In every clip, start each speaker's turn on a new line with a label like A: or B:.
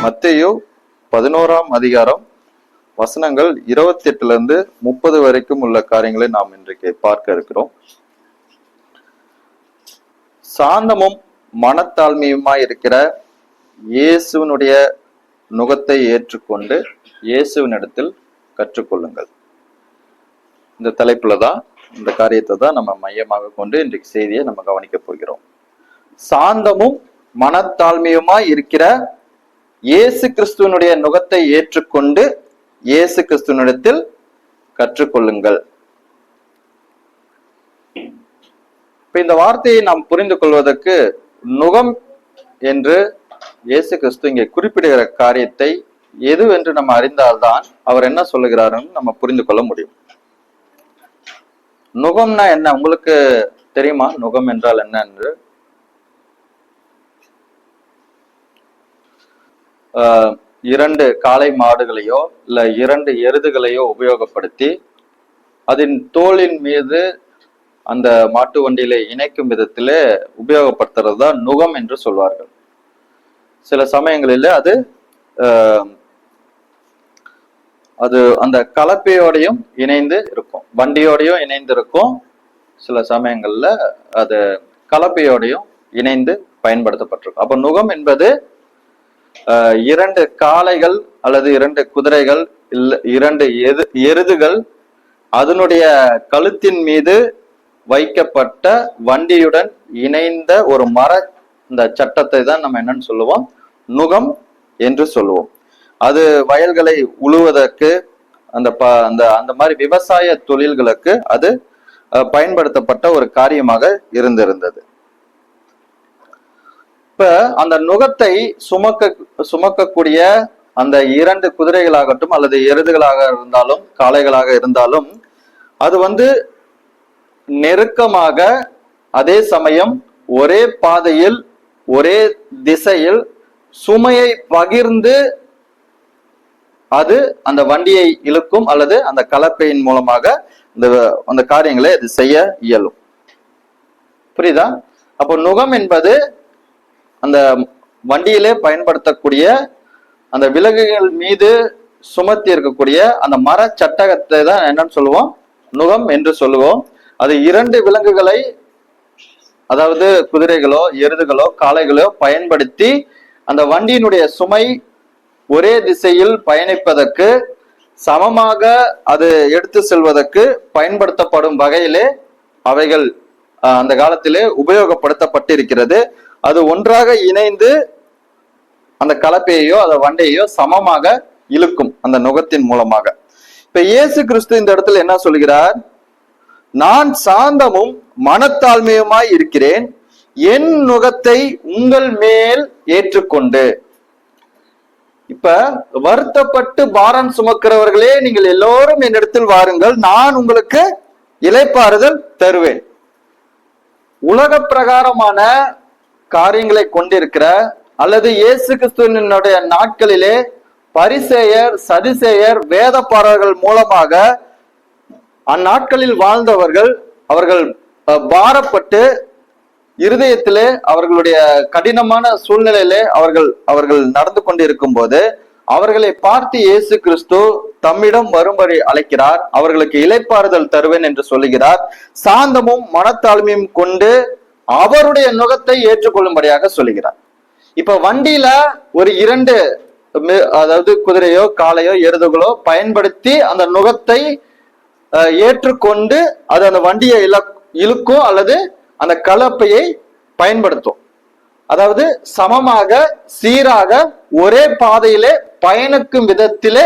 A: மத்தேயு 11ஆம் அதிகாரம் வசனங்கள் 28 30 வரைக்கும் உள்ள காரியங்களை நாம் இன்றைக்கு பார்க்க இருக்கிறோம். சாந்தமும் மனத்தாழ்மையுமாய் இருக்கிற இயேசுவினுடைய நுகத்தை ஏற்றுக்கொண்டு இயேசுவினிடத்தில் கற்றுக்கொள்ளுங்கள். இந்த தலைப்புல தான் இந்த காரியத்தை தான் நம்ம மையமாக கொண்டு இன்றைக்கு செய்தியை நம்ம கவனிக்க போகிறோம். சாந்தமும் மனத்தாழ்மையுமாய் இருக்கிற இயேசு கிறிஸ்துவனுடைய நுகத்தை ஏற்றுக்கொண்டு இயேசு கிறிஸ்துவனிடத்தில் கற்றுக்கொள்ளுங்கள். இப்ப இந்த வார்த்தையை நாம் புரிந்து கொள்வதற்கு நுகம் என்று இயேசு கிறிஸ்து இங்கே குறிப்பிடுகிற காரியத்தை எது என்று நம்ம அறிந்தால்தான் அவர் என்ன சொல்லுகிறாருன்னு நம்ம புரிந்து கொள்ள முடியும். நுகம்னா என்ன? உங்களுக்கு தெரியுமா நுகம் என்றால் என்ன என்று? இரண்டு காளை மாடுகளையோ இல்ல இரண்டு எருதுகளையோ உபயோகப்படுத்தி அதன் தோளின் மீது அந்த மாட்டு வண்டியில இணைக்கும் விதத்திலே உபயோகப்படுத்துறது தான் நுகம் என்று சொல்வார்கள். சில சமயங்களில் அது அந்த கலப்பையோடையும் இணைந்து இருக்கும், வண்டியோடையும் இணைந்து இருக்கும். சில சமயங்கள்ல அது கலப்பையோடையும் இணைந்து பயன்படுத்தப்பட்டிருக்கும். அப்ப நுகம் என்பது இரண்டு காளைகள் அல்லது இரண்டு குதிரைகள் இல்ல இரண்டு எருதுகள் அதனுடைய கழுத்தின் மீது வைக்கப்பட்ட வண்டியுடன் இணைந்த ஒரு இந்த சட்டத்தை தான் நம்ம என்னன்னு சொல்லுவோம், நுகம் என்று சொல்லுவோம். அது வயல்களை உழுவதற்கு அந்த மாதிரி விவசாய தொழில்களுக்கு அது பயன்படுத்தப்பட்ட ஒரு காரியமாக இருந்திருந்தது. இப்ப அந்த நுகத்தை சுமக்கக்கூடிய அந்த இரண்டு குதிரைகளாகட்டும் அல்லது எருதுகளாக இருந்தாலும் காளைகளாக இருந்தாலும் அது நெருக்கமாக அதே சமயம் ஒரே பாதையில் ஒரே திசையில் சுமையை பகிர்ந்து அது அந்த வண்டியை இழுக்கும் அல்லது அந்த கலப்பையின் மூலமாக அந்த காரியங்களை அது செய்ய இயலும். புரியுதா? அப்போ நுகம் என்பது அந்த வண்டியிலே பயன்படுத்தக்கூடிய அந்த விலங்குகள் மீது சுமத்தி இருக்கக்கூடிய அந்த மர சட்டகத்தை தான் என்னன்னு சொல்லுவோம், நுகம் என்று சொல்லுவோம். அது இரண்டு விலங்குகளை, அதாவது குதிரைகளோ எருதுகளோ காளைகளோ பயன்படுத்தி அந்த வண்டியினுடைய சுமை ஒரே திசையில் பயணிப்பதற்கு சமமாக அது எடுத்து செல்வதற்கு பயன்படுத்தப்படும் வகையிலே அவைகள் அந்த காலத்திலே உபயோகப்படுத்தப்பட்டிருக்கிறது. அது ஒன்றாக இணைந்து அந்த கலப்பையோ அந்த வண்டையோ சமமாக இழுக்கும் அந்த நுகத்தின் மூலமாக. இப்ப இயேசு கிறிஸ்து இந்த இடத்துல என்ன சொல்கிறார்? நான் சாந்தமும் மனத்தாழ்மையுமாய் இருக்கிறேன், என் நுகத்தை உங்கள் மேல் ஏற்றுக்கொண்டு. இப்ப வருத்தப்பட்டு பாரம் சுமக்கிறவர்களே, நீங்கள் எல்லோரும் என்னிடத்தில் வாருங்கள், நான் உங்களுக்கு இளைப்பாறுதல் தருவேன். உலக பிரகாரமான காரியங்களை கொண்டிருக்கிற அல்லது இயேசு கிறிஸ்துவினுடைய நாட்களிலே பரிசேயர் சதுசேயர் வேதபாரகர்கள் மூலமாக அந்நாட்களில் வாழ்ந்தவர்கள் அவர்கள் பாரப்பட்டு இருதயத்திலே அவர்களுடைய கடினமான சூழ்நிலையிலே அவர்கள் நடந்து கொண்டிருக்கும் போது அவர்களை பார்த்து இயேசு கிறிஸ்து தம்மிடம் வரும்படி அழைக்கிறார். அவர்களுக்கு இளைப்பாறுதல் தருவேன் என்று சொல்லுகிறார். சாந்தமும் மனத்தாழ்மையும் கொண்டு அவருடைய நுகத்தை ஏற்றுக்கொள்ளும்படியாக சொல்லுகிறார். இப்ப வண்டியில ஒரு இரண்டு, அதாவது குதிரையோ காளையோ எருதுகளோ பயன்படுத்தி அந்த நுகத்தை ஏற்றுக்கொண்டு அது அந்த வண்டியை இழுக்கும் அல்லது அந்த கலப்பையை பயன்படுத்தும். அதாவது சமமாக சீராக ஒரே பாதையிலே பயணிக்கும் விதத்திலே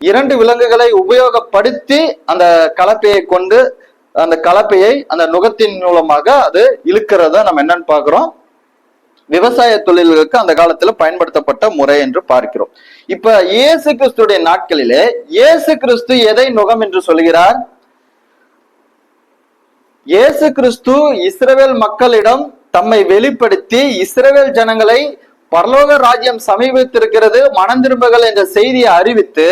A: இரண்டு விலங்குகளை உபயோகப்படுத்தி அந்த கலப்பையை கொண்டு அந்த கலப்பையை அந்த நுகத்தின் மூலமாக அது இழுக்கிறத நம்ம என்னன்னு பார்க்கிறோம், விவசாய தொழில்களுக்கு அந்த காலத்துல பயன்படுத்தப்பட்ட முறை என்று பார்க்கிறோம். இப்ப இயேசு கிறிஸ்துடைய நாட்களிலே இயேசு கிறிஸ்து எதை நுகம் என்று சொல்கிறார்? இயேசு கிறிஸ்து இஸ்ரவேல் மக்களிடம் தம்மை வெளிப்படுத்தி இஸ்ரவேல் ஜனங்களை பரலோக ராஜ்யம் சமீபித்திருக்கிறது, மனம் திரும்புகள் என்ற செய்தியை அறிவித்து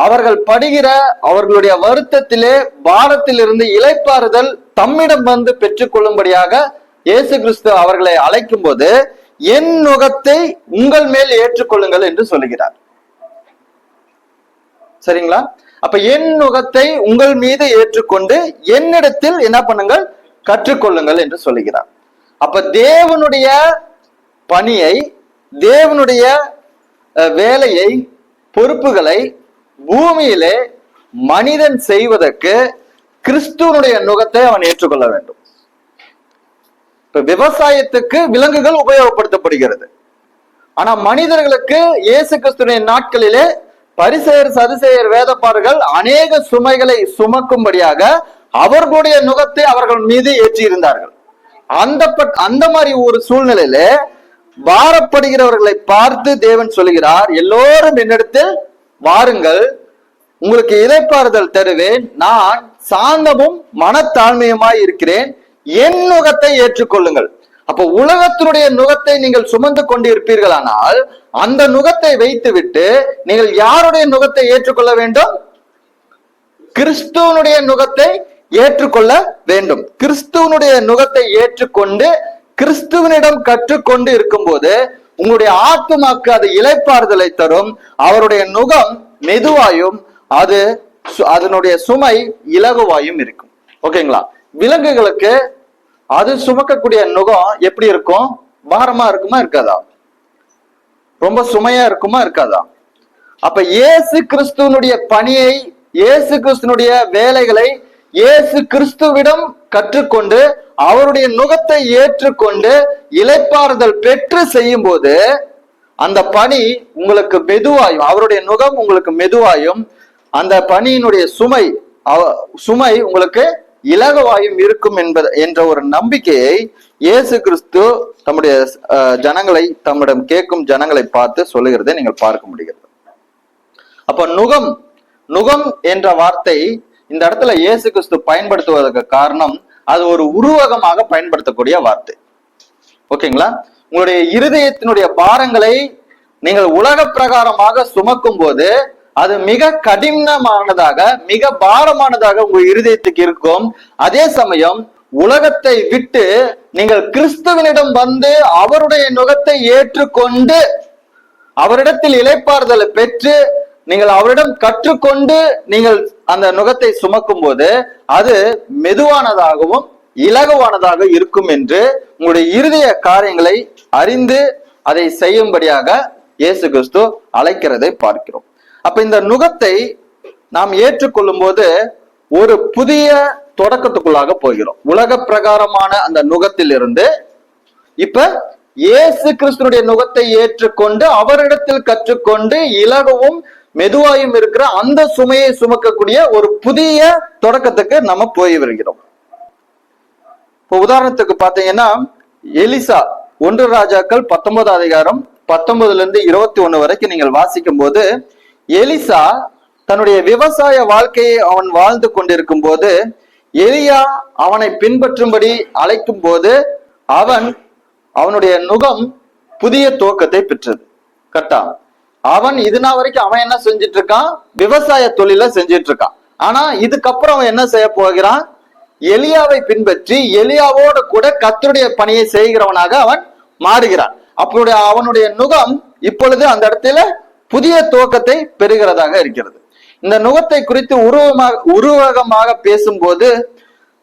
A: அவர்கள் படுகிற அவர்களுடைய வருத்தத்திலே பாரத்தில் இருந்து இளைப்பாறுதல் தம்மிடம் பெற்றுக் கொள்ளும்படியாக இயேசு கிறிஸ்து அவர்களை அழைக்கும் போது என் நுகத்தை உங்கள் மேல் ஏற்றுக்கொள்ளுங்கள் என்று சொல்லுகிறார். சரிங்களா? அப்ப என் நுகத்தை உங்கள் மீது ஏற்றுக்கொண்டு என்னிடத்தில் என்ன பண்ணுங்கள், கற்றுக்கொள்ளுங்கள் என்று சொல்லுகிறார். அப்ப தேவனுடைய பணியை, தேவனுடைய வேலையை, பொறுப்புகளை பூமியிலே மனிதன் செய்வதற்கு கிறிஸ்துவனுடைய நுகத்தை அவன் ஏற்றுக்கொள்ள வேண்டும். இப்ப விவசாயத்துக்கு விலங்குகள் உபயோகப்படுத்தப்படுகிறது. ஆனா மனிதர்களுக்கு இயேசு கிறிஸ்துவின் நாட்களிலே பரிசேயர், சதுசேயர், வேதப்பாரர்கள் அநேக சுமைகளை சுமக்கும்படியாக அவர்களுடைய நுகத்தை அவர்கள் மீது ஏற்றி இருந்தார்கள். அந்த மாதிரி ஒரு சூழ்நிலையில பாரப்படுகிறவர்களை பார்த்து தேவன் சொல்லுகிறார், எல்லோரும் என்னிடத்தில் வாருங்கள், உங்களுக்கு இளைப்பாறுதல் தருவேன், நான் சாந்தமும் மனத்தாழ்மையுமாய் இருக்கிறேன், என் நுகத்தை ஏற்றுக்கொள்ளுங்கள். அப்ப உலகத்தினுடைய நுகத்தை நீங்கள் சுமந்து கொண்டு இருப்பீர்களானால் அந்த நுகத்தை வைத்துவிட்டு நீங்கள் யாருடைய நுகத்தை ஏற்றுக்கொள்ள வேண்டும்? கிறிஸ்துவனுடைய நுகத்தை ஏற்றுக்கொள்ள வேண்டும். கிறிஸ்துவனுடைய நுகத்தை ஏற்றுக்கொண்டு கிறிஸ்துவனிடம் கற்றுக்கொண்டு இருக்கும்போது உங்களுடைய ஆத்துமாக்கு அது இளைப்பாறுதலை தரும். அவருடைய நுகம் மெதுவாயும் அதனுடைய சுமை இலகுவாயும் இருக்கும். ஓகேங்களா? விலங்குகளுக்கு அது சுமக்கக்கூடிய நுகம் எப்படி இருக்கும்? பாரமா இருக்குமா இருக்காதா? ரொம்ப சுமையா இருக்குமா இருக்காதா? அப்ப இயேசு கிறிஸ்துவனுடைய பணியை, இயேசு கிறிஸ்துவனுடைய வேலைகளை இயேசு கிறிஸ்துவிடம் கற்றுக்கொண்டு அவருடைய நுகத்தை ஏற்றுக்கொண்டு இளைப்பாறுதல் பெற்று செய்யும் போது அந்த பணி உங்களுக்கு மெதுவாயும், அவருடைய நுகம் உங்களுக்கு மெதுவாயும், அந்த பணியினுடைய சுமை உங்களுக்கு இலகுவாயும் இருக்கும் என்ற ஒரு நம்பிக்கையை இயேசு கிறிஸ்து தம்முடைய ஜனங்களை, தம்மிடம் கேட்கும் ஜனங்களை பார்த்து சொல்லுகிறதை நீங்கள் பார்க்க முடிகிறது. அப்ப நுகம் என்ற வார்த்தை இந்த இடத்துல இயேசு கிறிஸ்து பயன்படுத்துவதற்கு காரணம், அது ஒரு உருவகமாக பயன்படுத்தக்கூடிய வார்த்தை. ஓகேங்களா? உங்களுடைய இருதயத்தினுடைய பாரங்களை நீங்கள் உலக பிரகாரமாக சுமக்கும் போது அது மிக கடினமானதாக, மிக பாரமானதாக உங்க இருதயத்துக்கு இருக்கும். அதே சமயம் உலகத்தை விட்டு நீங்கள் கிறிஸ்துவனிடம் வந்து அவருடைய நுகத்தை ஏற்றுக்கொண்டு அவரிடத்தில் இளைப்பாறுதலை பெற்று நீங்கள் அவரிடம் கற்றுக்கொண்டு நீங்கள் அந்த நுகத்தை சுமக்கும் போது அது மெதுவானதாகவும் இலகுவானதாக இருக்கும் என்று உங்களுடைய இருதய காரியங்களை அறிந்து அதை செய்யும்படியாக இயேசு கிறிஸ்து அழைக்கிறதை பார்க்கிறோம். அப்ப இந்த நுகத்தை நாம் ஏற்றுக்கொள்ளும் போது ஒரு புதிய தொடக்கத்துக்குள்ளாக போகிறோம். உலக பிரகாரமான அந்த நுகத்தில் இருந்து இப்ப இயேசு கிறிஸ்துனுடைய நுகத்தை ஏற்றுக்கொண்டு அவரிடத்தில் கற்றுக்கொண்டு இலகவும் மெதுவாயும் இருக்கிற அந்த சுமையை சுமக்கக்கூடிய ஒரு புதிய தொடக்கத்துக்கு நம்ம போய் வருகிறோம். இப்போ உதாரணத்துக்கு பாத்தீங்கன்னா எலிசா, 1 ராஜாக்கள் 19 அதிகாரம் 19 21 வரைக்கும் நீங்கள் வாசிக்கும் போது எலிசா தன்னுடைய விவசாய வாழ்க்கையை அவன் வாழ்ந்து கொண்டிருக்கும் போது எலியா அவனை பின்பற்றும்படி அழைக்கும் போது அவனுடைய நுகம் புதிய துவக்கத்தை பெற்றது. கரெக்டா? அவன் இதுனா வரைக்கும் அவன் என்ன செஞ்சிட்டு இருக்கான்? விவசாய தொழில செஞ்சிட்டு இருக்கான். ஆனா இதுக்கப்புறம் அவன் என்ன செய்ய போகிறான்? எலியாவை பின்பற்றி எலியாவோடு கூட கர்த்தருடைய பணியை செய்கிறவனாக அவன் மாறுகிறான். அப்படி அவனுடைய நுகம் இப்பொழுது அந்த இடத்துல புதிய துவக்கத்தை பெறுகிறதாக இருக்கிறது. இந்த நுகத்தை குறித்து உருவகமாக பேசும்போது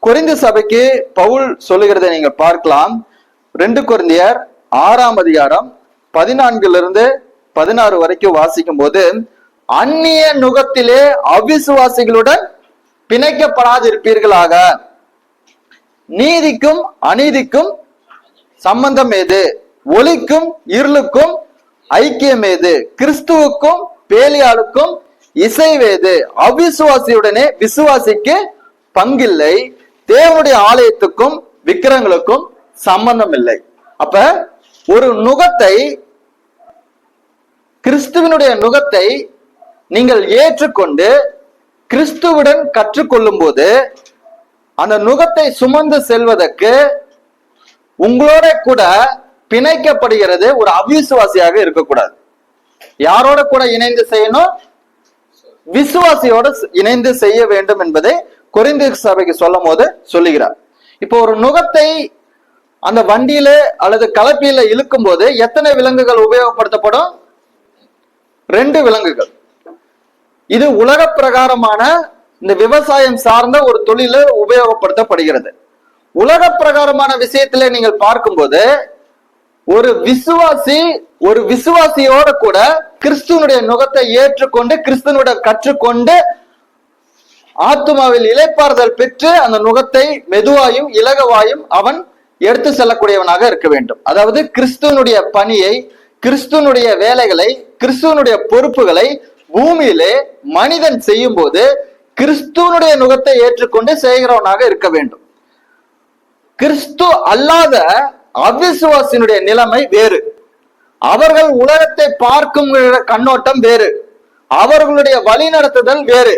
A: கொரிந்து சபைக்கு பவுல் சொல்லுகிறதை நீங்க பார்க்கலாம். 2 கொரிந்தியர் 6 அதிகாரம் 14 16 வரைக்கும் வாசிக்கும் போது, அந்நிய நுகத்திலே அவிசுவாசிகளுடன் பிணைக்கப்படாதிருப்பீர்களாக, நீதிக்கும் அநீதிக்கும் சம்பந்தம் ஏது, ஒளிக்கும் இருளுக்கும் ஐக்கியம் ஏது, கிறிஸ்துவுக்கும் பேலியாளுக்கும் இசைவேது, அவிசுவாசியுடனே விசுவாசிக்கு பங்கில்லை, தேவனுடைய ஆலயத்துக்கும் விக்கிரங்களுக்கும் சம்பந்தம் இல்லை. அப்ப ஒரு நுகத்தை, கிறிஸ்துவனுடைய நுகத்தை நீங்கள் ஏற்றுக்கொண்டு கிறிஸ்துவுடன் கற்றுக்கொள்ளும் போது அந்த நுகத்தை சுமந்து செல்வதற்கு உங்களோட கூட பிணைக்கப்படுகிறது ஒரு அவிசுவாசியாக இருக்கக்கூடாது. யாரோட கூட இணைந்து செய்யணும்? விசுவாசியோட இணைந்து செய்ய வேண்டும் என்பதை கொரிந்து சபைக்கு சொல்லும் போது சொல்லுகிறார். இப்போ ஒரு நுகத்தை அந்த வண்டியில அல்லது கலப்பியில இழுக்கும் போது எத்தனை விலங்குகள் உபயோகப்படுத்தப்படும்? 2 விலங்குகள். இது உலக பிரகாரமான இந்த விவசாயம் சார்ந்த ஒரு தொழில உபயோகப்படுத்தப்படுகிறது. உலக பிரகாரமான விஷயத்திலே நீங்கள் பார்க்கும்போது ஒரு விசுவாசியோட கூட கிறிஸ்துவனுடைய நுகத்தை ஏற்றுக்கொண்டு கிறிஸ்துவனுடைய கற்றுக்கொண்டு ஆத்துமாவில் இளைப்பாறுதல் பெற்று அந்த நுகத்தை மெதுவாயும் இலகுவாயும் அவன் எடுத்து செல்லக்கூடியவனாக இருக்க வேண்டும். அதாவது கிறிஸ்துவனுடைய பணியை, கிறிஸ்துவனுடைய வேலைகளை, கிறிஸ்துவனுடைய பொறுப்புகளை பூமியிலே மனிதன் செய்யும் போது கிறிஸ்துவனுடைய நுகத்தை ஏற்றுக்கொண்டு செய்கிறவனாக இருக்க வேண்டும். கிறிஸ்து அல்லாத அவிசுவாசினுடைய நிலைமை வேறு. அவர்கள் உலகத்தை பார்க்கும் கண்ணோட்டம் வேறு, அவர்களுடைய வழி நடத்துதல் வேறு,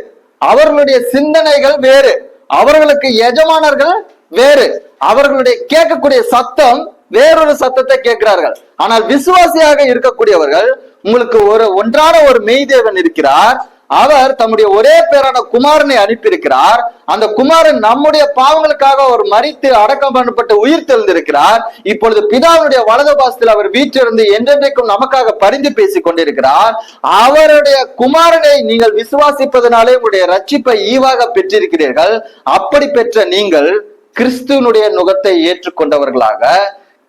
A: அவர்களுடைய சிந்தனைகள் வேறு, அவர்களுக்கு எஜமானர்கள் வேறு, அவர்களுடைய கேட்கக்கூடிய சத்தம் வேறொரு சத்தத்தை கேட்கிறார்கள். ஆனால் விசுவாசியாக இருக்கக்கூடியவர்கள், உங்களுக்கு ஒன்றான ஒரு மெய்தேவன் இருக்கிறார், அவர் தம்முடைய ஒரே பேரான குமாரனை அனுப்பியிருக்கிறார். அந்த குமாரன் நம்முடைய பாவங்களுக்காக அவர் மரித்து அடக்கம் பண்ணப்பட்டு உயிர் தெழுந்திருக்கிறார். இப்பொழுது பிதாவுடைய வலது பாசத்தில் அவர் வீற்றிருந்து என்றென்றைக்கும் நமக்காக பரிந்து பேசிக் கொண்டிருக்கிறார். அவருடைய குமாரனை நீங்கள் விசுவாசிப்பதனாலே உங்களுடைய ரட்சிப்பை ஈவாக பெற்றிருக்கிறீர்கள். அப்படி பெற்ற நீங்கள் கிறிஸ்துவனுடைய நுகத்தை ஏற்றுக்கொண்டவர்களாக,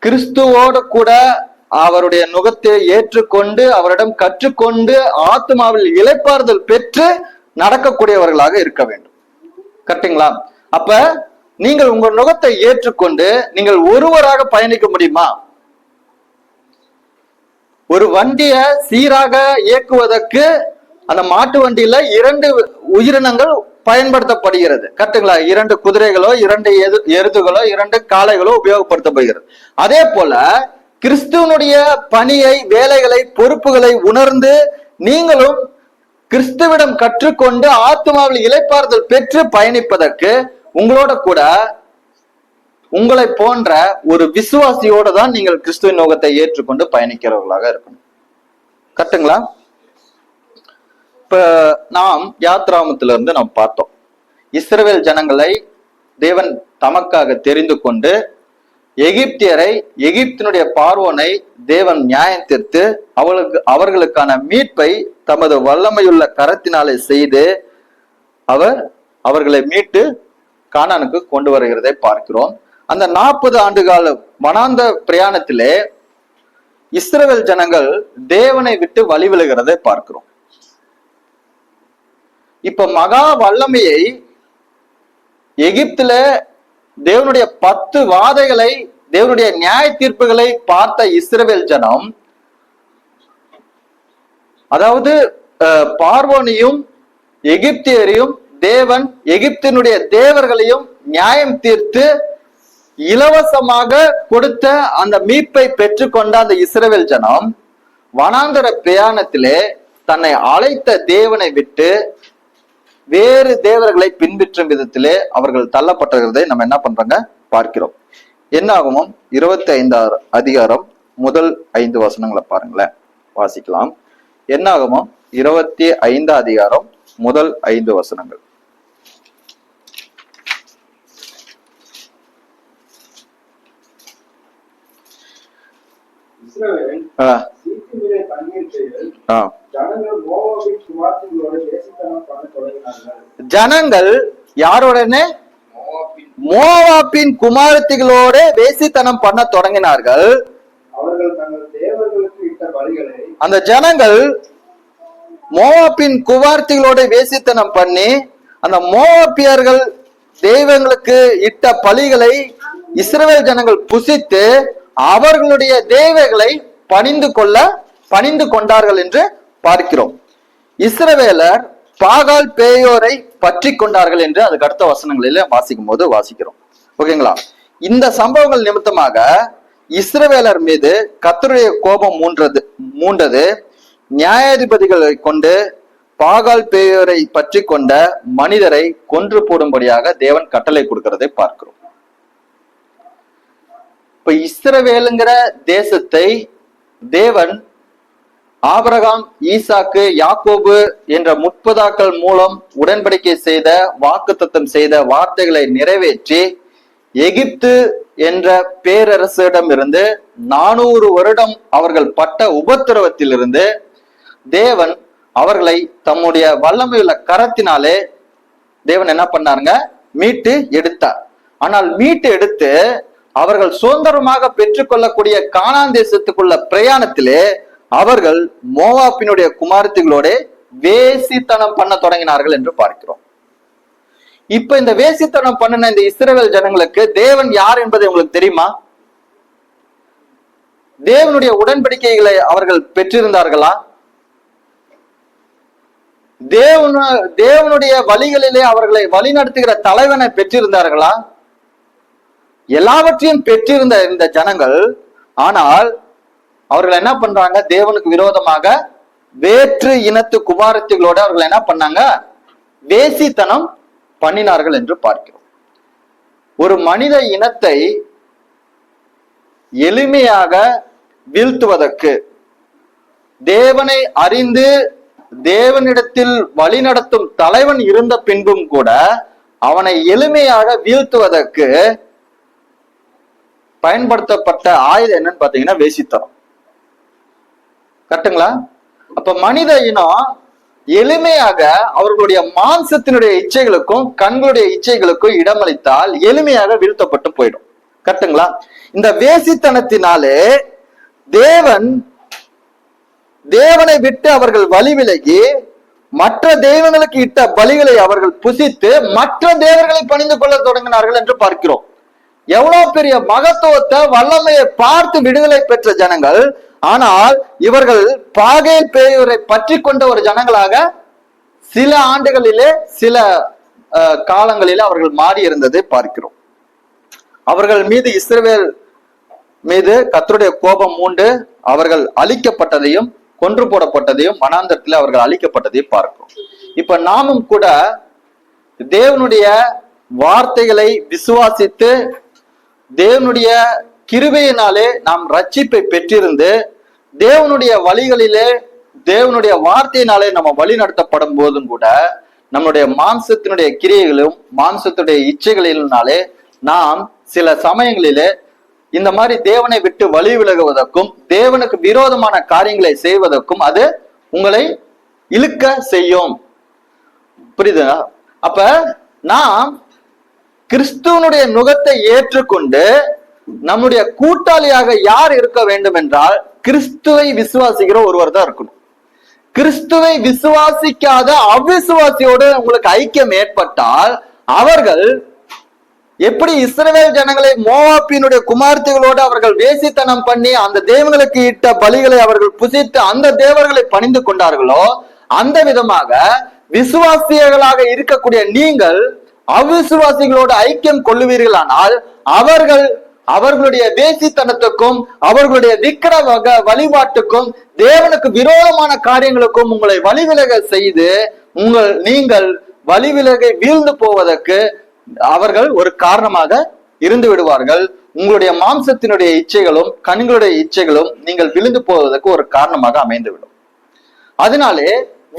A: கிறிஸ்துவோடு கூட அவருடைய நுகத்தை ஏற்றுக்கொண்டு அவரிடம் கற்றுக்கொண்டு ஆத்மாவில் இளைப்பாறுதல் பெற்று நடக்கக்கூடியவர்களாக இருக்க வேண்டும். கரெக்டுங்களா? அப்ப நீங்கள் உங்கள் நுகத்தை ஏற்றுக்கொண்டு நீங்கள் ஒருவராக பயணிக்க முடியுமா? ஒரு வண்டியை சீராக இயக்குவதற்கு அந்த மாட்டு வண்டியில 2 உயிரினங்கள் பயன்படுத்தப்படுகிறது. கரெக்டுங்களா? 2 குதிரைகளோ 2 எருதுகளோ 2 காளைகளோ உபயோகப்படுத்தப்படுகிறது. அதே போல கிறிஸ்துவனுடைய பணியை, வேலைகளை, பொறுப்புகளை உணர்ந்து நீங்களும் கிறிஸ்துவிடம் கற்றுக்கொண்டு ஆத்மாவில் இளைப்பாறுதல் பெற்று பயணிப்பதற்கு உங்களோட கூட உங்களை போன்ற ஒரு விசுவாசியோட தான் நீங்கள் கிறிஸ்துவின் நோக்கத்தை ஏற்றுக்கொண்டு பயணிக்கிறவர்களாக இருக்கணும். கரெக்டுங்களா? இப்ப நாம் யாத்ராமத்திலிருந்து நாம் பார்த்தோம், இஸ்ரவேல் ஜனங்களை தேவன் தமக்காக தெரிந்து கொண்டு எகிப்தியரை, எகிப்தினுடைய பார்வோனை தேவன் நியாயம் தீர்த்து அவர்களுக்கான மீட்பை தமது வல்லமையுள்ள கரத்தினாலே செய்து அவர்களை மீட்டு கானானுக்கு கொண்டு வருகிறதை பார்க்கிறோம். அந்த 40 ஆண்டுகால வனாந்த பிரயாணத்திலே இஸ்ரவேல் ஜனங்கள் தேவனை விட்டு வழி விழுகிறதை பார்க்கிறோம். இப்ப மகா வல்லமையை எகிப்துல தேவனுடைய 10 வாதைகளை, தேவனுடைய நியாய தீர்ப்புகளை பார்த்த இஸ்ரவேல் ஜனம், அதாவது பார்வோனையும் எகிப்தியரையும் தேவன் எகிப்தினுடைய தேவர்களையும் நியாயம் தீர்த்து இலவசமாக கொடுத்த அந்த மீட்பை பெற்றுக்கொண்ட அந்த இஸ்ரவேல் ஜனம் வனாந்தர பிரயாணத்திலே தன்னை அழைத்த தேவனை விட்டு வேறு தேவர்களை பின்பற்றும் விதத்திலே அவர்கள் தள்ளப்பட்டதை நம்ம என்ன பண்றாங்க பார்க்கிறோம். என்னாகுமோ 25 அதிகாரம் முதல் 5 வசனங்களை பாருங்களேன், வாசிக்கலாம். என்னாகுமோ 25 அதிகாரம் முதல் 5 வசனங்கள். ஜனங்கள் யாருடனே? மோவாபின் குமாரத்திகளோட வேசித்தனம் பண்ண தொடங்கினார்கள். அந்த ஜனங்கள் மோவாபின் குமாரத்திகளோட வேசித்தனம் பண்ணி அந்த மோவாபியர்கள் தெய்வங்களுக்கு இட்ட பலிகளை இஸ்ரவேல் ஜனங்கள் புசித்து அவர்களுடைய தேவர்களை பணிந்து கொண்டார்கள் என்று பார்க்கிறோம். இஸ்ரவேலர் பாகால் பேயோரை பற்றி கொண்டார்கள் என்று அதுக்கு அடுத்த வசனங்களில வாசிக்கும் போது வாசிக்கிறோம். ஓகேங்களா? இந்த சம்பவங்கள் நிமித்தமாக இஸ்ரவேலர் மீது கர்த்தருடைய கோபம் மூண்டது. நியாயாதிபதிகளை கொண்டு பாகால் பேயோரை பற்றி கொண்ட மனிதரை கொன்று போடும்படியாக தேவன் கட்டளை கொடுக்கிறதை பார்க்கிறோம். இப்ப இஸ்ரவேலுங்கிற தேசத்தை தேவன் ஆபிரகாம், ஈசாக்கு, யாக்கோபு என்ற முற்பதாக்கள் மூலம் உடன்படிக்கை செய்த, வாக்குத்தத்தம் செய்த வார்த்தைகளை நிறைவேற்றி எகிப்து என்ற பேரரசிடம் இருந்து 400 வருடம் அவர்கள் பட்ட உபத்திரவத்திலிருந்து தேவன் அவர்களை தம்முடைய வல்லமையுள்ள கரத்தினாலே தேவன் என்ன பண்ணாருங்க, மீட்டு எடுத்தார். ஆனால் மீட்டு எடுத்து அவர்கள் சுதந்திரமாக பெற்றுக்கொள்ளக்கூடிய கானான் தேசத்துக்குள்ள பிரயாணத்திலே அவர்கள் மோவாபினுடைய குமாரத்திகளோட வேசித்தனம் பண்ண தொடங்கினார்கள் என்று பார்க்கிறோம். இப்ப இந்த வேசித்தனம் பண்ணின இந்த இஸ்ரவேல் ஜனங்களுக்கு தேவன் யார் என்பது உங்களுக்கு தெரியுமா? தேவனுடைய உடன்படிக்கைகளை அவர்கள் பெற்றிருந்தார்களா? தேவனுடைய வழிகளிலே அவர்களை வழிநடத்துகிற தலைவனை பெற்றிருந்தார்களா? எல்லாவற்றையும் பெற்றிருந்த இந்த ஜனங்கள், ஆனால் அவர்கள் என்ன பண்றாங்க, தேவனுக்கு விரோதமாக வேற்று இனத்து குமாரத்திகளோட அவர்கள் என்ன பண்ணாங்க, வேசித்தனம் பண்ணினார்கள் என்று பார்க்கிறோம். ஒரு மனித இனத்தை எளிமையாக வீழ்த்துவதற்கு தேவனை அறிந்து தேவனிடத்தில் வழிநடத்தும் தலைவன் இருந்த பின்பும் கூட அவனை எளிமையாக வீழ்த்துவதற்கு பயன்படுத்தப்பட்ட ஆயுதம் என்னன்னு பாத்தீங்கன்னா வேசித்தனம். கரெக்டுங்களா? அப்ப மனித இனம் எளிமையாக அவர்களுடைய மாம்சத்தினுடைய இச்சைகளுக்கும் கண்களுடைய இச்சைகளுக்கும் இடமளித்தால் எளிமையாக வீழ்த்தப்பட்டு போயிடும். கரெக்டுங்களா? இந்த வேசித்தனத்தினாலே தேவனை விட்டு அவர்கள் வழி விலகி மற்ற தெய்வங்களுக்கு இட்ட பலிகளை அவர்கள் புசித்து மற்ற தேவர்களை பணிந்து கொள்ள தொடங்கினார்கள் என்று பார்க்கிறோம். எவ்வளவு பெரிய மகத்துவத்தை வல்லமையை பார்த்து விடுதலை பெற்ற ஜனங்கள், ஆனால் இவர்கள் பாகேல் பேயோரை பற்றி கொண்ட ஒரு ஜனங்களாக சில ஆண்டுகளிலே சில காலங்களிலே அவர்கள் மாறி இருந்ததை பார்க்கிறோம். அவர்கள் மீது இஸ்ரவேல் மீது கர்த்தருடைய கோபம் மூண்டு அவர்கள் அழிக்கப்பட்டதையும் கொன்று போடப்பட்டதையும் வனாந்தரத்தில் அவர்கள் அழிக்கப்பட்டதையும் பார்க்கிறோம். இப்ப நாமும் கூட தேவனுடைய வார்த்தைகளை விசுவாசித்து தேவனுடைய கிருபையினாலே நாம் ரட்சிப்பை பெற்றிருந்து தேவனுடைய வழிகளிலே தேவனுடைய வார்த்தையினாலே நம்ம வழி நடத்தப்படும் போதும் கூட நம்முடைய மாம்சத்தினுடைய கிரியைகளும் மாம்சத்துடைய இச்சைகளினாலே நாம் சில சமயங்களிலே இந்த மாதிரி தேவனை விட்டு வழி விலகுவதற்கும் தேவனுக்கு விரோதமான காரியங்களை செய்வதற்கும் அது உங்களை இழுக்க செய்யும். புரியுதா? அப்ப நாம் கிறிஸ்துவனுடைய நுகத்தை ஏற்றுக்கொண்டு நம்முடைய கூட்டாளியாக யார் இருக்க வேண்டும் என்றால் கிறிஸ்துவை விசுவாசிக்கிற ஒருவர் தான் இருக்கணும். கிறிஸ்துவை விசுவாசிக்காத அவிசுவாசியோடு உங்களுக்கு ஐக்கியம் ஏற்பட்டால் அவர்கள் எப்படி இஸ்ரவேல் ஜனங்களை மோவாபினுடைய குமார்த்திகளோடு அவர்கள் வேசித்தனம் பண்ணி அந்த தேவங்களுக்கு இட்ட பலிகளை அவர்கள் புசித்து அந்த தேவர்களை பணிந்து கொண்டார்களோ அந்த விதமாக விசுவாசிகளாக இருக்கக்கூடிய நீங்கள் அவிசுவாசிகளோடு ஐக்கியம் கொள்ளுவீர்களானால் அவர்களுடைய வேசித்தனத்துக்கும் அவர்களுடைய விக்கிர வழிபாட்டுக்கும் தேவனுக்கு விரோதமான காரியங்களுக்கும் உங்களை வழிவிலக செய்து நீங்கள் வழிவிலகை வீழ்ந்து போவதற்கு அவர்கள் ஒரு காரணமாக இருந்து விடுவார்கள். உங்களுடைய மாம்சத்தினுடைய இச்சைகளும் கண்களுடைய இச்சைகளும் நீங்கள் விழுந்து போவதற்கு ஒரு காரணமாக அமைந்துவிடும். அதனாலே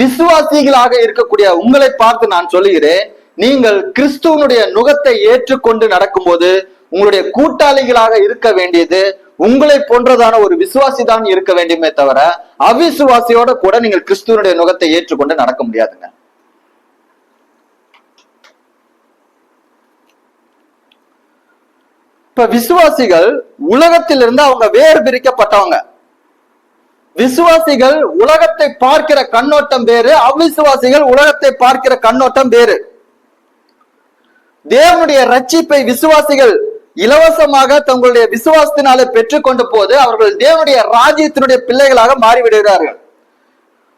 A: விசுவாசிகளாக இருக்கக்கூடிய உங்களை பார்த்து நான் சொல்லுகிறேன், நீங்கள் கிறிஸ்துவனுடைய நுகத்தை ஏற்றுக்கொண்டு நடக்கும்போது உங்களுடைய கூட்டாளிகளாக இருக்க வேண்டியது உங்களை போன்றதான ஒரு விசுவாசி தான் இருக்க வேண்டுமே தவிர அவிசுவாசியோட கூட நீங்கள் கிறிஸ்துவனுடைய நுகத்தை ஏற்றுக்கொண்டு நடக்க முடியாதுங்க. இப்ப விசுவாசிகள் உலகத்திலிருந்து அவங்க வேறு பிரிக்கப்பட்டவங்க. விசுவாசிகள் உலகத்தை பார்க்கிற கண்ணோட்டம் வேறு, அவிசுவாசிகள் உலகத்தை பார்க்கிற கண்ணோட்டம் வேறு. தேவனுடைய ரட்சிப்பை விசுவாசிகள் இலவசமாக தங்களுடைய விசுவாசத்தினாலே பெற்றுக்கொண்ட போது அவர்கள் தேவனுடைய ராஜ்யத்தினுடைய பிள்ளைகளாக மாறிவிடுகிறார்கள்.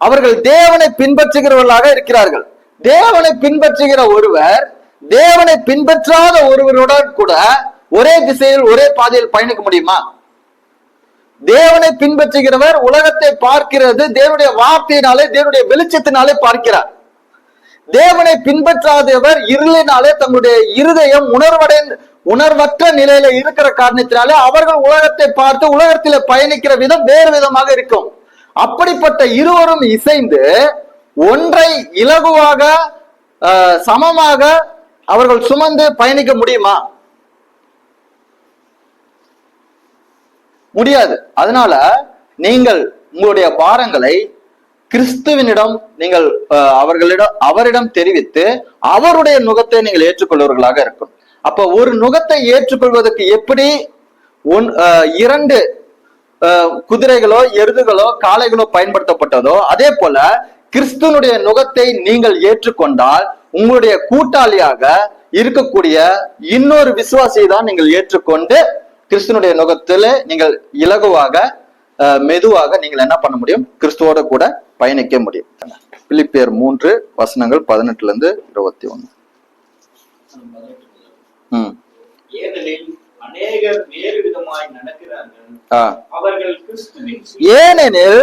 A: அவர்கள் தேவனை பின்பற்றுகிறவர்களாக இருக்கிறார்கள். தேவனை பின்பற்றுகிற ஒருவர் தேவனை பின்பற்றாத ஒருவருடன் கூட ஒரே திசையில் ஒரே பாதையில் பயணிக்க முடியுமா? தேவனை பின்பற்றுகிறவர் உலகத்தை பார்க்கிறது தேவனுடைய வார்த்தையினாலே தேவனுடைய வெளிச்சத்தினாலே பார்க்கிறார். தேவனை பின்பற்றாதவர் இருளினாலே தங்களுடைய இருதயம் உணர்வற்ற நிலையில இருக்கிற காரணத்தினாலே அவர்கள் உலகத்தை பார்த்து உலகத்தில பயணிக்கிற விதம் வேறு விதமாக இருக்கும். அப்படிப்பட்ட இருவரும் இசைந்து ஒன்றை இலகுவாக சமமாக அவர்கள் சுமந்து பயணிக்க முடியுமா? முடியாது. அதனால நீங்கள் உங்களுடைய பாரங்களை கிறிஸ்துவனிடம் நீங்கள் அவரிடம் தெரிவித்து அவருடைய நுகத்தை நீங்கள் ஏற்றுக்கொள்வர்களாக இருக்கும். அப்ப ஒரு நுகத்தை ஏற்றுக்கொள்வதற்கு எப்படி 2 குதிரைகளோ எருதுகளோ காளைகளோ பயன்படுத்தப்பட்டதோ, அதே போல கிறிஸ்துவனுடைய நுகத்தை நீங்கள் ஏற்றுக்கொண்டால் உங்களுடைய கூட்டாளியாக இருக்கக்கூடிய இன்னொரு விசுவாசியை தான் நீங்கள் ஏற்றுக்கொண்டு கிறிஸ்துவனுடைய நுகத்தில நீங்கள் இலகுவாக மெதுவாக நீங்கள் என்ன பண்ண முடியும்? கிறிஸ்துவோட கூட பயணிக்க முடியும். பிலிப்பியர் 3:18-21. ஏனெனில்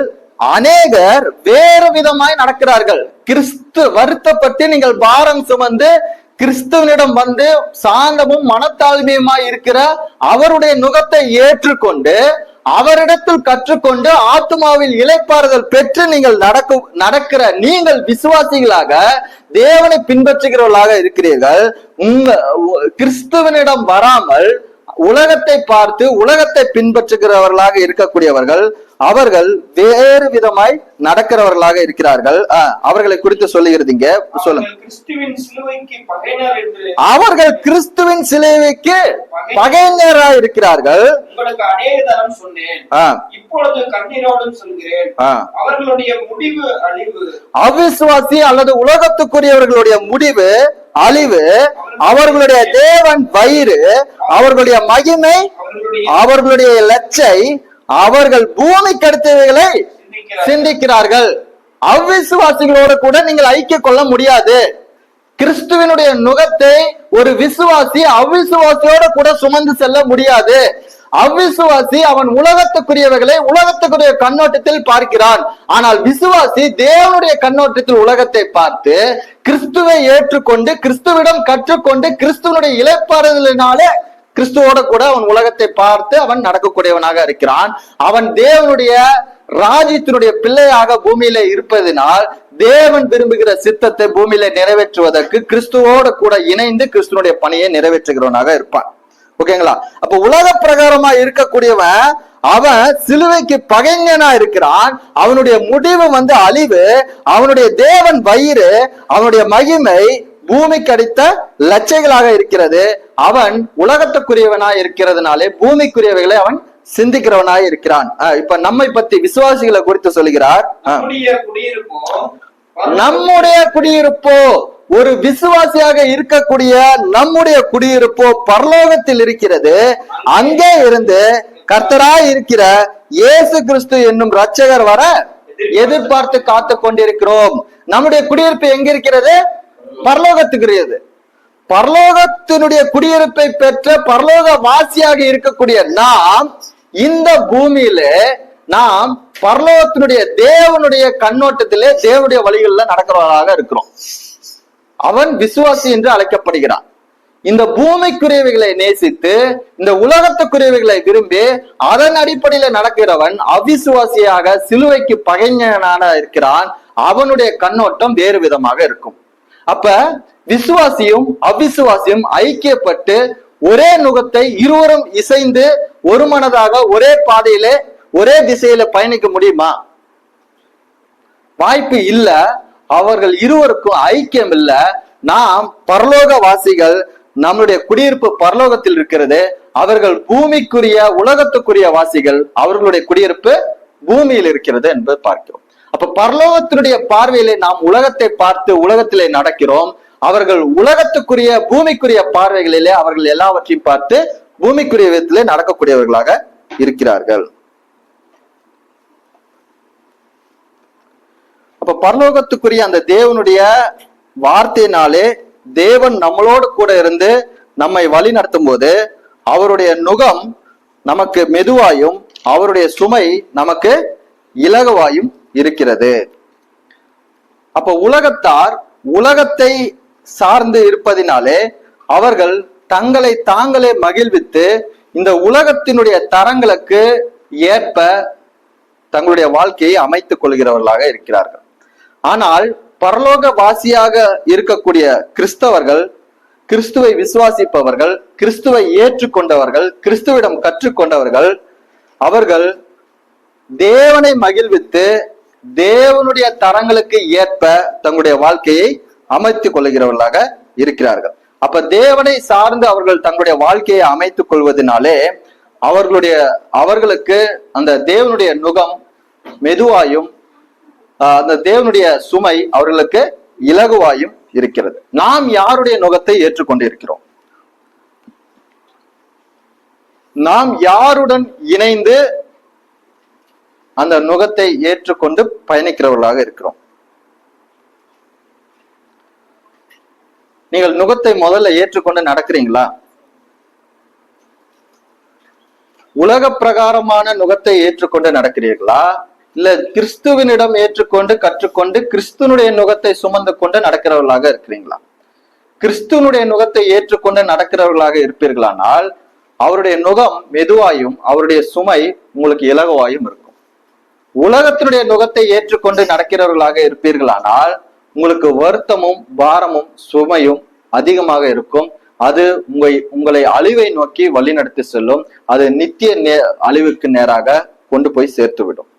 A: அநேகர் வேறு விதமாய் நடக்கிறார்கள். கிறிஸ்து வருத்தப்பட்டு நீங்கள் பாரம் சுமந்து கிறிஸ்துவனிடம் வந்து சாந்தமும் மனத்தாழ்மையுமாய் இருக்கிற அவருடைய நுகத்தை ஏற்றுக்கொண்டு அவரிடத்தில் கற்றுக்கொண்டு ஆத்மாவில் இளைப்பாறுதல் பெற்று நீங்கள் நடக்கிற நீங்கள் விசுவாசிகளாக தேவனை பின்பற்றுகிறவர்களாக இருக்கிறீர்கள். கிறிஸ்துவனிடம் வராமல் உலகத்தை பார்த்து உலகத்தை பின்பற்றுகிறவர்களாக இருக்கக்கூடியவர்கள் அவர்கள் வேறு விதமாய் நடக்கிறவர்களாக இருக்கிறார்கள். அவர்களை குறித்து சொல்லுகிறீங்க, சொல்லுங்க. அவர்கள் கிறிஸ்துவின் சிலுவைக்கு பகைஞராக இருக்கிறார்கள். அவிசுவாசி அல்லது உலகத்துக்குரியவர்களுடைய முடிவு அழிவு, அவர்களுடைய தேவன் வயிறு, அவர்களுடைய மகிமை, அவர்களுடைய லட்சை, அவர்கள் பூமி கடுத்தவைகளை சிந்திக்கிறார்கள். அவ்விசுவாசிகளோடு கூட நீங்கள் ஐக்கிய கொள்ள முடியாது. கிறிஸ்துவனுடைய நுகத்தை ஒரு விசுவாசி அவ்விசுவாசியோட கூட சுமந்து செல்ல முடியாது. அவ்விசுவாசி அவன் உலகத்துக்குரியவைகளை உலகத்துக்குரிய கண்ணோட்டத்தில் பார்க்கிறான். ஆனால் விசுவாசி தேவனுடைய கண்ணோட்டத்தில் உலகத்தை பார்த்து கிறிஸ்துவை ஏற்றுக்கொண்டு கிறிஸ்துவிடம் கற்றுக்கொண்டு கிறிஸ்துவனுடைய இளைப்பாறுதலினாலே கிறிஸ்துவோட கூட அவன் உலகத்தை பார்த்து அவன் நடக்கக்கூடியவனாக இருக்கிறான். அவன் தேவனுடைய ராஜ்யத்தினுடைய பிள்ளையாக பூமியில இருப்பதனால் தேவன் விரும்புகிற சித்தத்தை பூமியில நிறைவேற்றுவதற்கு கிறிஸ்துவோட கூட இணைந்து கிறிஸ்துவனுடைய பணியை நிறைவேற்றுகிறவனாக இருப்பான். ஓகேங்களா? அப்ப உலக பிரகாரமா இருக்கக்கூடியவன் அவன் சிலுவைக்கு பகைஞனா இருக்கிறான். அவனுடைய முடிவு அழிவு, அவனுடைய தேவன் வயிறு, அவனுடைய மகிமை பூமிக்கு அடித்த லட்சைகளாக இருக்கிறது. அவன் உலகத்துக்குரியவனாய் இருக்கிறதுனாலே பூமிக்குரியவைகளை அவன் சிந்திக்கிறவனாய் இருக்கிறான். இப்ப நம்மை பத்தி விசுவாசிகளை குறித்து சொல்லுகிறார். நம்முடைய குடியிருப்போ, ஒரு விசுவாசியாக இருக்கக்கூடிய நம்முடைய குடியிருப்போ பரலோகத்தில் இருக்கிறது. அங்கே இருந்து கர்த்தராய் இருக்கிற இயேசு கிறிஸ்து என்னும் இரட்சகர் வர எதிர்பார்த்து காத்து கொண்டிருக்கிறோம். நம்முடைய குடியிருப்பு எங்க இருக்கிறது? பரலோகத்துக்குரியது. பரலோகத்தினுடைய குடியிருப்பை பெற்ற பரலோக வாசியாக இருக்கக்கூடிய நாம் இந்த பூமியில நாம் பரலோகத்தினுடைய தேவனுடைய கண்ணோட்டத்திலே தேவனுடைய வழிகளில் நடக்கிறவர்களாக இருக்கிறோம். அவன் விசுவாசி என்று அழைக்கப்படுகிறான். இந்த பூமிக்குரியவைகளை நேசித்து இந்த உலகத்துக்குரியவைகளை விரும்பி அதன் அடிப்படையில நடக்கிறவன் அவிசுவாசியாக சிலுவைக்கு பகைஞனான இருக்கிறான். அவனுடைய கண்ணோட்டம் வேறு விதமாக இருக்கும். அப்ப விசுவாசியும் அவிசுவாசியும் ஐக்கியப்பட்டு ஒரே நுகத்தை இருவரும் இசைந்து ஒரு மனதாக ஒரே பாதையில ஒரே திசையில பயணிக்க முடியுமா? வாய்ப்பு இல்ல. அவர்கள் இருவருக்கும் ஐக்கியம் இல்ல. நாம் பரலோக வாசிகள், நம்முடைய குடியிருப்பு பரலோகத்தில் இருக்கிறது. அவர்கள் பூமிக்குரிய உலகத்துக்குரிய வாசிகள், அவர்களுடைய குடியிருப்பு பூமியில் இருக்கிறது என்பது பார்க்கிறோம். அப்ப பரலோகத்தினுடைய பார்வையிலே நாம் உலகத்தை பார்த்து உலகத்திலே நடக்கிறோம். அவர்கள் உலகத்துக்குரிய பூமிக்குரிய பார்வைகளிலே அவர்கள் எல்லாவற்றையும் பார்த்து பூமிக்குரிய விதத்திலே நடக்கக்கூடியவர்களாக இருக்கிறார்கள். அப்ப பரலோகத்துக்குரிய அந்த தேவனுடைய வார்த்தையினாலே தேவன் நம்மளோடு கூட இருந்து நம்மை வழி நடத்தும் போது அவருடைய நுகம் நமக்கு மெதுவாயும் அவருடைய சுமை நமக்கு இலகுவாயும் இருக்கிறது. அப்ப உலகத்தார் உலகத்தை சார்ந்து இருப்பதினாலே அவர்கள் தங்களை தாங்களே மகிழ்வித்து இந்த உலகத்தினுடைய தரங்களுக்கு ஏற்ப தங்களுடைய வாழ்க்கையை அமைத்துக் கொள்கிறவர்களாக இருக்கிறார்கள். ஆனால் பரலோக வாசியாக இருக்கக்கூடிய கிறிஸ்தவர்கள், கிறிஸ்துவை விசுவாசிப்பவர்கள், கிறிஸ்துவை ஏற்றுக்கொண்டவர்கள், கிறிஸ்துவிடம் கற்றுக்கொண்டவர்கள், அவர்கள் தேவனை மகிழ்வித்து தேவனுடைய தரங்களுக்கு ஏற்ப தங்களுடைய வாழ்க்கையை அமைத்துக் கொள்கிறவர்களாக இருக்கிறார்கள். அப்ப தேவனை சார்ந்து அவர்கள் தங்களுடைய வாழ்க்கையை அமைத்துக் கொள்வதனாலே அவர்களுக்கு அந்த தேவனுடைய நுகம் மெதுவாயும் அந்த தேவனுடைய சுமை அவர்களுக்கு இலகுவாயும் இருக்கிறது. நாம் யாருடைய நுகத்தை ஏற்றுக்கொண்டிருக்கிறோம்? நாம் யாருடன் இணைந்து அந்த நுகத்தை ஏற்றுக்கொண்டு பயணிக்கிறவர்களாக இருக்கிறோம்? நீங்கள் நுகத்தை முதல்ல ஏற்றுக்கொண்டு நடக்கிறீங்களா? உலக பிரகாரமான நுகத்தை ஏற்றுக்கொண்டு நடக்கிறீர்களா? இல்ல கிறிஸ்துவனிடம் ஏற்றுக்கொண்டு கற்றுக்கொண்டு கிறிஸ்துவனுடைய நுகத்தை சுமந்து கொண்டு நடக்கிறவர்களாக இருக்கிறீங்களா? கிறிஸ்துவனுடைய நுகத்தை ஏற்றுக்கொண்டு நடக்கிறவர்களாக இருப்பீர்களானால் அவருடைய நுகம் மெதுவாயும் அவருடைய சுமை உங்களுக்கு இலகுவாயும் இருக்கும். உலகத்தினுடைய நுகத்தை ஏற்றுக்கொண்டு நடக்கிறவர்களாக இருப்பீர்களானால் உங்களுக்கு வருத்தமும் பாரமும் சுமையும் அதிகமாக இருக்கும். அது உங்களை அழிவை நோக்கி வழி நடத்தி செல்லும். அது நித்திய அழிவுக்கு நேராக கொண்டு போய் சேர்த்து விடும்.